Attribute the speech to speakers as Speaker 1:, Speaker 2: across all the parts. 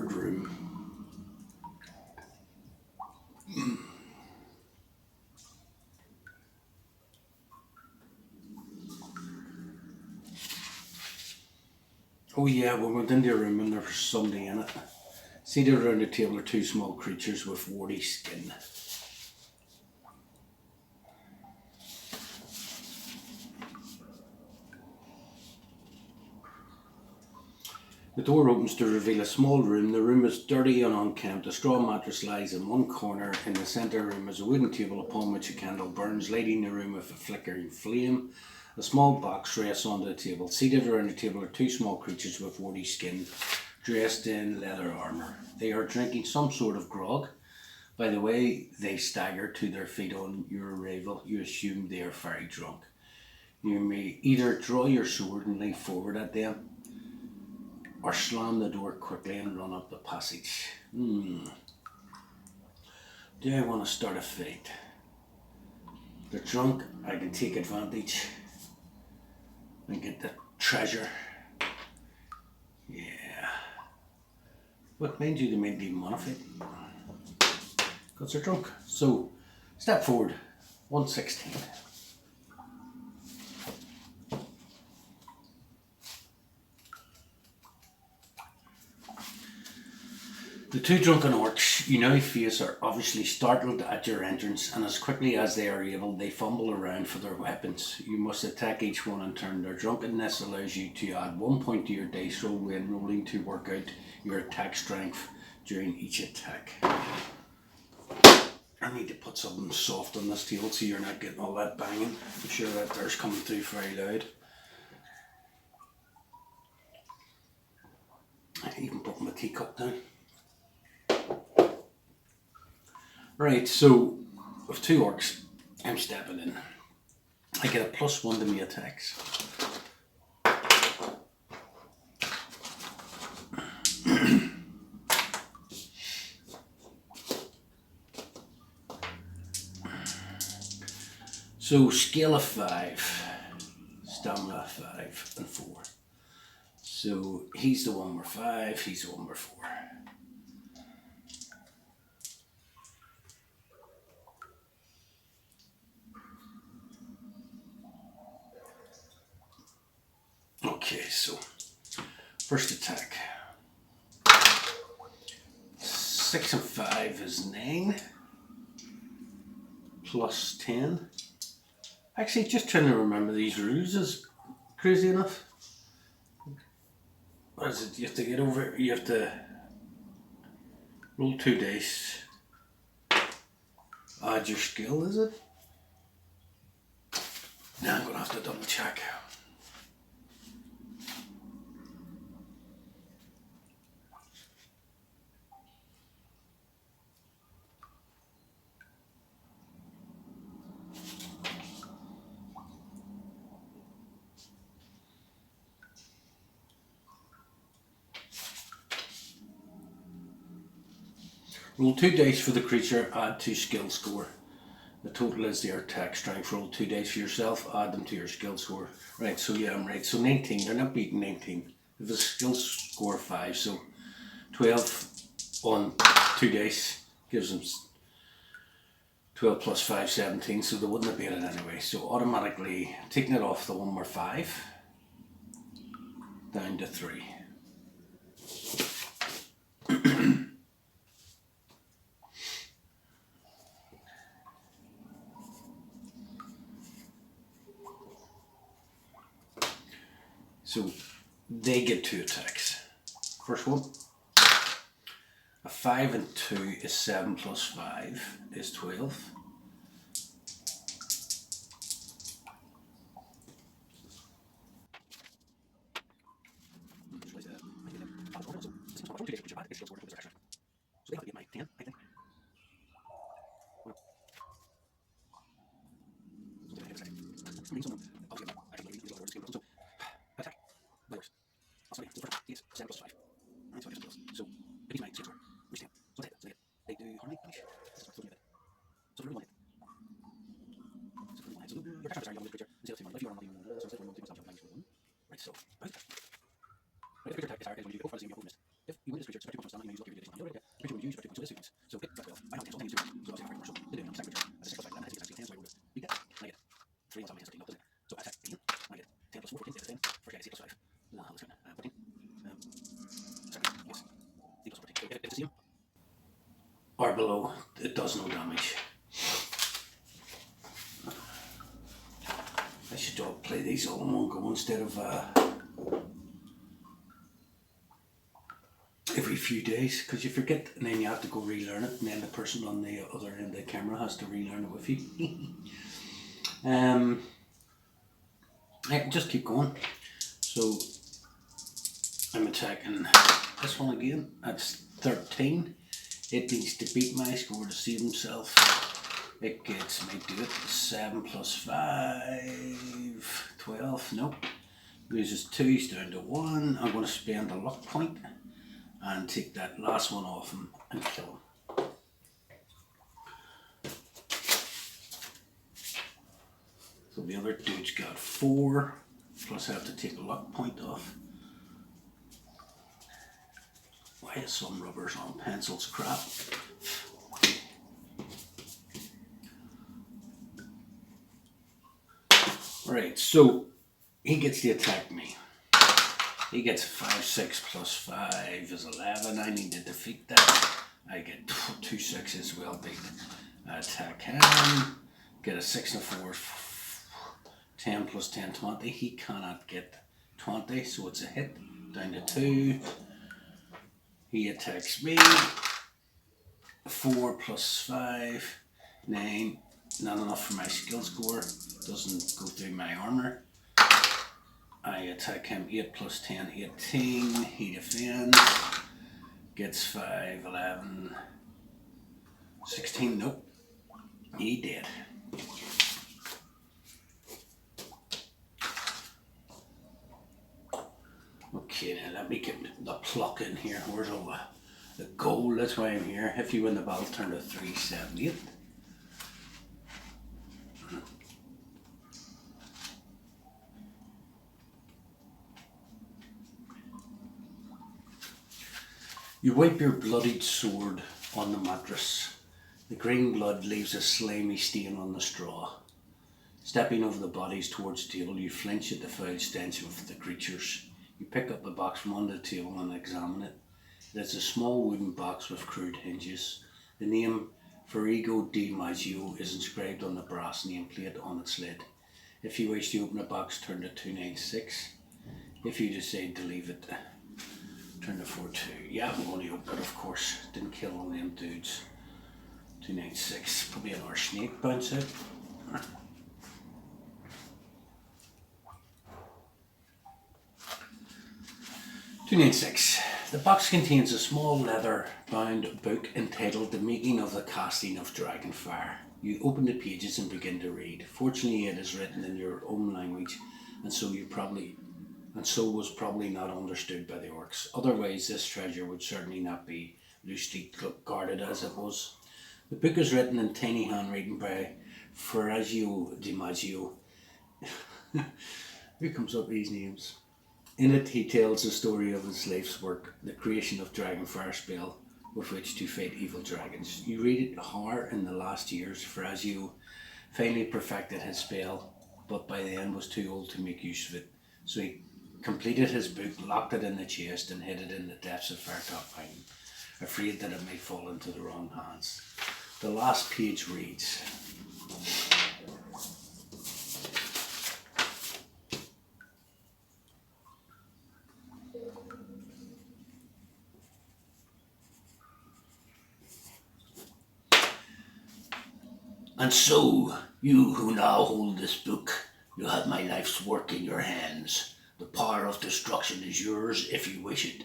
Speaker 1: third room. Oh yeah, we went into a room and there was somebody in it. Seated around the table are two small creatures with warty skin. The door opens to reveal a small room. The room is dirty and unkempt. A straw mattress lies in one corner. In the centre room is a wooden table upon which a candle burns, lighting the room with a flickering flame. A small box rests on the table. Seated around the table are two small creatures with warty skin, dressed in leather armour. They are drinking some sort of grog. By the way they stagger to their feet on your arrival, you assume they are very drunk. You may either draw your sword and leap forward at them, or slam the door quickly and run up the passage. Do I want to start a fight? They're drunk, I can take advantage and get the treasure. Yeah. But mind you, they might even want to fight, because they're drunk. So, step forward, 116. The two drunken orcs you now face are obviously startled at your entrance, and as quickly as they are able, they fumble around for their weapons. You must attack each one in turn. Their drunkenness allows you to add 1 point to your dice roll when rolling to work out your attack strength during each attack. I need to put something soft on this table so you're not getting all that banging. I'm sure that there's coming through very loud. I even put my teacup down. Right, so with two orcs, I'm stepping in. I get a +1 to my attacks. So scale of 5, stamina 5 and 4. So he's the one where 5, he's the one where 4. Okay, so first attack. 6 and 5 is 9. +10. Actually, just trying to remember these rules is crazy enough. What is it? You have to get over it. You have to roll 2 dice. Add your skill, is it? Now I'm going to have to double check. Roll 2 dice for the creature, add to skill score. The total is their attack strength. Roll 2 dice for yourself, add them to your skill score. Right, so yeah, I'm right. So 19, they're not beating 19. If a skill score 5, so 12 on 2 dice gives them 12 plus 5, 17, so they wouldn't have beat it anyway. So automatically taking it off the one where 5, down to 3. So they get 2 attacks. First one, a 5 and 2 is 7 plus 5 is 12. So they have to get my 10, I think. So attack. Virus. Also, so first is 7 plus 5. Right, so I guess plus. So it is my skill score. Which 10. So that's it. So they do harmony damage. So do that. So use for 2 points. So it got 12. I don't cancel. I use 2. So obviously I'm very commercial. Didn't do it on the second return. As a 6 plus 5, and I take it as 10, so I would beat that. And I get 3 on top of my answer, 13, doesn't it? So I attack again. I get 10 plus 4, 14, instead of 10. First guy gets 8 plus 5. Let's go. 14. Second, yes. 8 plus 14. So if it's the same or below, it does no damage. I should play these all in one go instead of every few days, because you forget and then you have to go relearn it, and then the person on the other end of the camera has to relearn it with you. I can just keep going. So I'm attacking this one again. That's 13. It needs to beat my score to save himself. It gets me to it. 7 plus 5, 12. Nope. Loses 2, he's down to 1. I'm going to spend a luck point and take that last one off him and kill him. So the other dude's got 4, plus I have to take a luck point off. Why is some rubbers on pencils crap? Right, so he gets to attack me. He gets 5, 6 plus 5 is 11. I need to defeat that. I get 2 6s, well beat. I attack him. Get a 6 and a 4. 10 plus 10, 20. He cannot get 20, so it's a hit. Down to 2. He attacks me. 4 plus 5, 9. Not enough for my skill score. Doesn't go through my armor. I attack him. 8 plus 10, 18. He defends. Gets 5, 11, 16. Nope. He dead. Okay, now let me get the pluck in here. Where's all the gold? That's why I'm here. If you win the battle, turn to 378. You wipe your bloodied sword on the mattress. The green blood leaves a slimy stain on the straw. Stepping over the bodies towards the table, you flinch at the foul stench of the creatures. You pick up the box from under the table and examine it. It is a small wooden box with crude hinges. The name Ferrigo di Maggio is inscribed on the brass nameplate on its lid. If you wish to open the box, turn to 296. If you decide to leave it, turn to 42. Yeah, I'm going to open it, of course. Didn't kill all them dudes. 296. Probably another snake bounce out. 296. The box contains a small leather-bound book entitled The Making of the Casting of Dragonfire. You open the pages and begin to read. Fortunately, it is written in your own language, and so was probably not understood by the orcs. Otherwise, this treasure would certainly not be loosely guarded as it was. The book is written in tiny handwriting by Ferrigo di Maggio. Who comes up with these names? In it, he tells the story of his life's work, the creation of Dragonfire spell with which to fight evil dragons. You read it how in the last years Ferrigo finally perfected his spell, but by then was too old to make use of it. So he completed his book, locked it in the chest, and hid it in the depths of Firetop Mountain, afraid that it might fall into the wrong hands. The last page reads, "And so, you who now hold this book, you have my life's work in your hands. The power of destruction is yours if you wish it,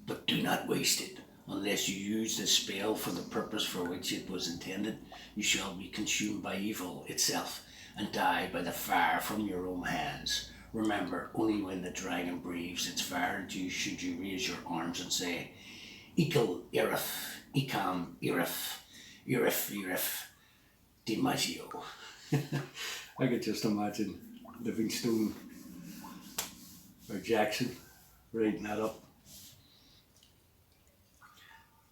Speaker 1: but do not waste it. Unless you use this spell for the purpose for which it was intended, you shall be consumed by evil itself and die by the fire from your own hands. Remember, only when the dragon breathes its fire into you should you raise your arms and say, Ikel Irif, Ikam Irif, Irif Irif Di Maggio." I could just imagine Livingstone or Jackson writing that up.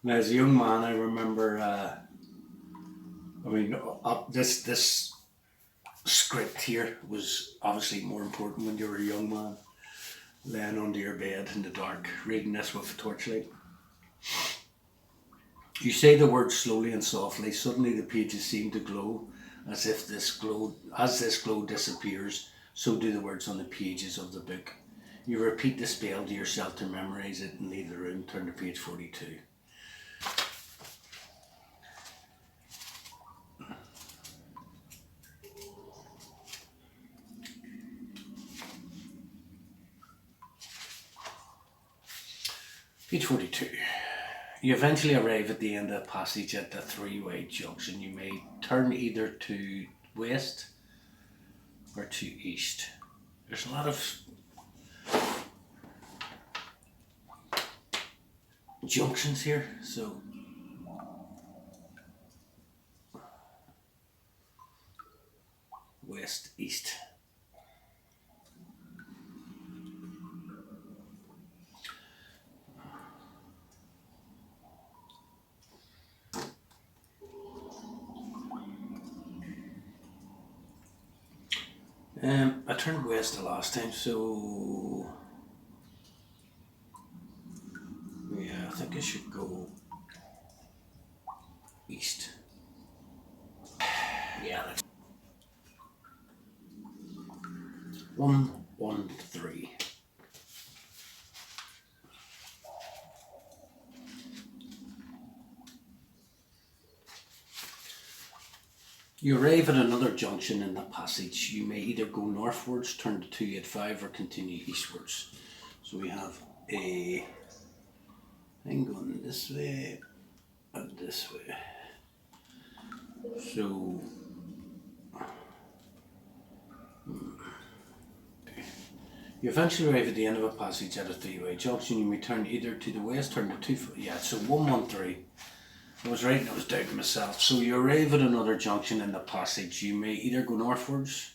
Speaker 1: Now, as a young man, I remember. This script here was obviously more important when you were a young man, laying under your bed in the dark, reading this with a torchlight. You say the words slowly and softly. Suddenly, the pages seem to glow, as this glow disappears. So do the words on the pages of the book. You repeat the spell to yourself to memorize it and leave the room. Turn to page 42. Page 42. You eventually arrive at the end of the passage at the three-way junction. You may turn either to west or to east. There's a lot of junctions here, so west, east. I turned west the last time, so yeah, I think I should go east. Yeah, that's 113. You arrive at another junction in the passage. You may either go northwards, turn to 285, or continue eastwards. So we have a thing going this way and this way. So you eventually arrive at the end of a passage at a three-way junction. You may turn either to the west, turn to 2, yeah, so 113. I was writing, I was doubting myself. So you arrive at another junction in the passage. You may either go northwards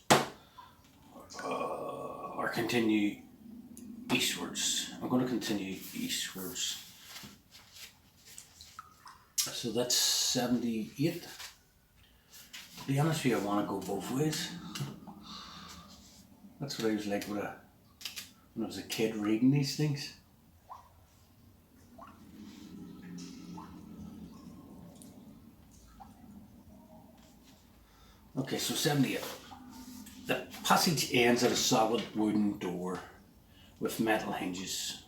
Speaker 1: or continue eastwards. I'm going to continue eastwards. So that's 78. To be honest with you, I want to go both ways. That's what I was like when I was a kid reading these things. Okay, so 78. The passage ends at a solid wooden door with metal hinges.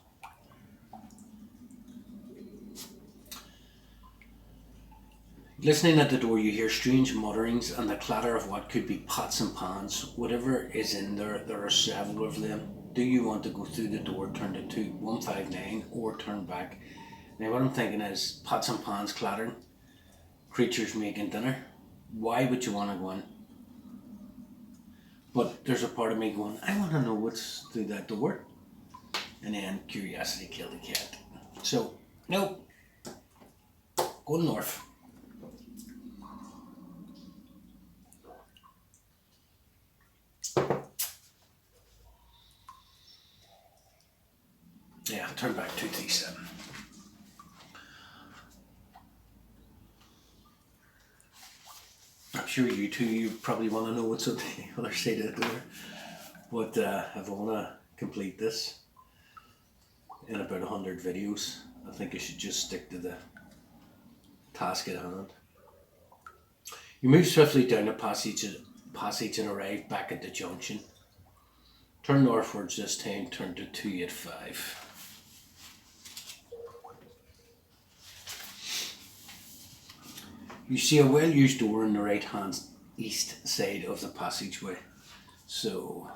Speaker 1: Listening at the door, you hear strange mutterings and the clatter of what could be pots and pans. Whatever is in there, there are several of them. Do you want to go through the door, turn to 159, or turn back? Now what I'm thinking is pots and pans clattering, creatures making dinner. Why would you want to go in? But there's a part of me going, I want to know what's through that door. And then curiosity killed the cat. So, nope. Go north. Yeah, turn back 237. I'm sure you probably want to know what's on the other side of the door. But if I want to complete this in about 100 videos, I think I should just stick to the task at hand. You move swiftly down the passage and arrive back at the junction. Turn northwards this time, turn to 285. You see a well-used door on the right-hand east side of the passageway. So,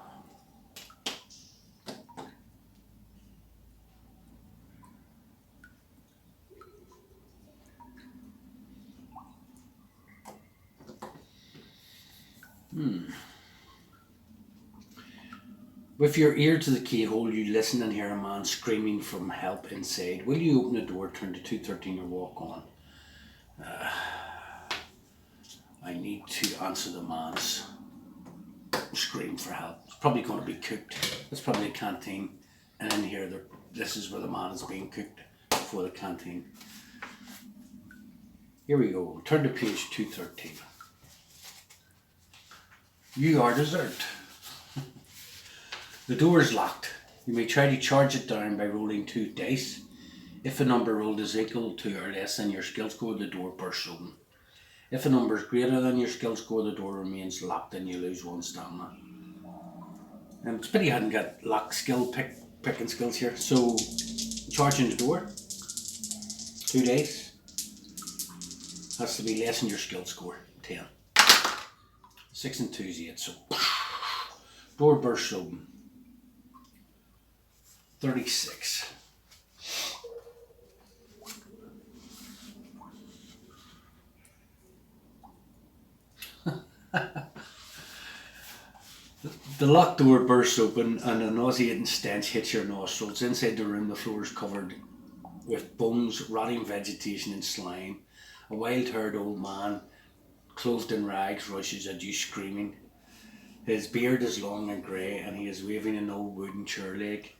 Speaker 1: with your ear to the keyhole, you listen and hear a man screaming from help inside. Will you open the door, turn to 213, or walk on? I need to answer the man's scream for help. It's probably going to be cooked. It's probably a canteen, and in here, this is where the man is being cooked for the canteen. Here we go. Turn to page 213. You are deserved. The door is locked. You may try to charge it down by rolling 2 dice. If a number rolled is equal to or less than your skill score, the door bursts open. If a number is greater than your skill score, the door remains locked and you lose 1 stamina. It's pity you hadn't got lock skill picking skills here. So, charging the door, 2 dice, has to be less than your skill score, 10. 6 and 2 is 8, so door bursts open. 36. The locked door bursts open and a nauseating stench hits your nostrils. Inside the room, the floor is covered with bones, rotting vegetation and slime. A wild-haired old man, clothed in rags, rushes at you screaming. His beard is long and grey and he is waving an old wooden chair leg.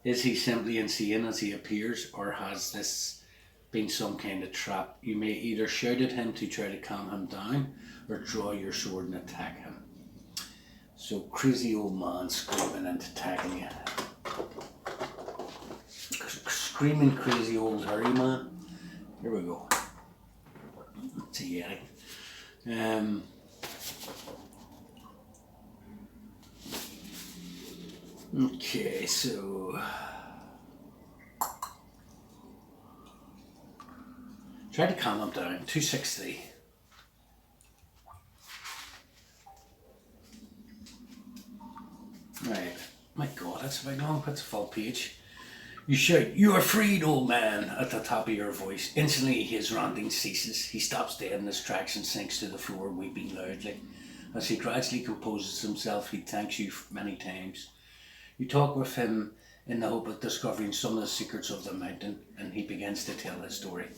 Speaker 1: Is he simply insane as he appears, or has this been some kind of trap? You may either shout at him to try to calm him down or draw your sword and attack him. So, crazy old man screaming and attacking you. Screaming crazy old hairy man. Here we go. It's a Yeti. Okay, so try to calm him down. 260. Right. My God, that's a big long. That's a full page. You shout, "You are freed, old man," at the top of your voice. Instantly, his ranting ceases. He stops dead in his tracks and sinks to the floor, weeping loudly. As he gradually composes himself, he thanks you many times. You talk with him in the hope of discovering some of the secrets of the mountain, and he begins to tell his story.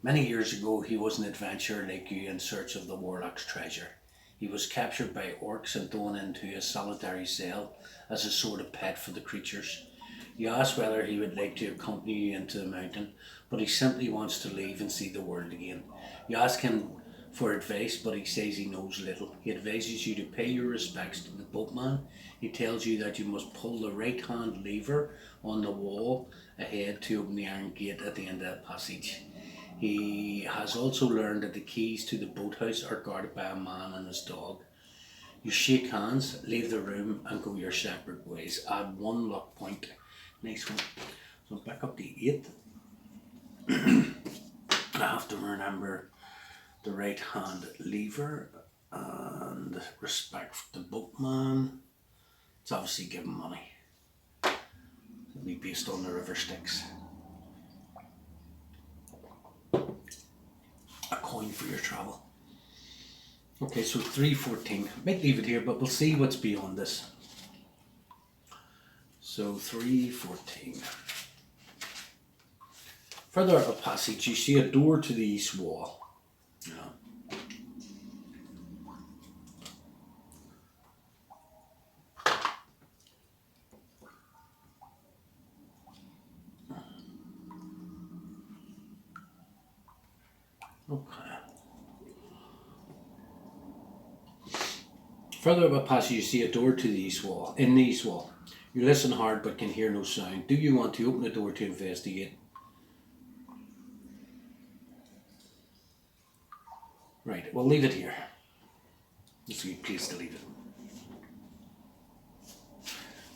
Speaker 1: Many years ago, he was an adventurer like you in search of the Warlock's treasure. He was captured by orcs and thrown into a solitary cell as a sort of pet for the creatures. You ask whether he would like to accompany you into the mountain, but he simply wants to leave and see the world again. You ask him for advice, but he says he knows little. He advises you to pay your respects to the boatman. He tells you that you must pull the right-hand lever on the wall ahead to open the iron gate at the end of the passage. He has also learned that the keys to the boathouse are guarded by a man and his dog. You shake hands, leave the room and go your separate ways. Add 1 luck point. Next one. So back up to 8. I have to remember the right hand lever and respect for the boatman. It's obviously giving money. It'll be based on the river Styx. A coin for your travel. Okay, so 314. Might leave it here, but we'll see what's beyond this. So 314. Further up a passage, you see a door to the east wall. Yeah. Okay. Further up a passage, you see a door to the east wall. In the east wall. You listen hard but can hear no sound. Do you want to open the door to investigate? Right, we'll leave it here. It's a good place to leave it.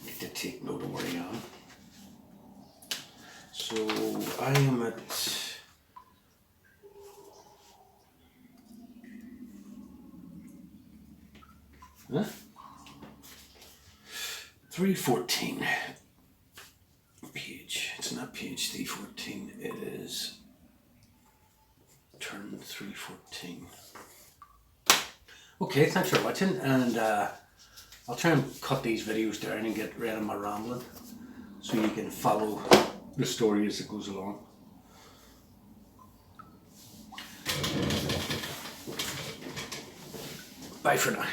Speaker 1: Need to take note of where I am. So I am at... Huh? 314 page. It's not page 314. It is turn 314. Okay, thanks for watching, and I'll try and cut these videos down and get rid of my rambling so you can follow the story as it goes along. Bye for now.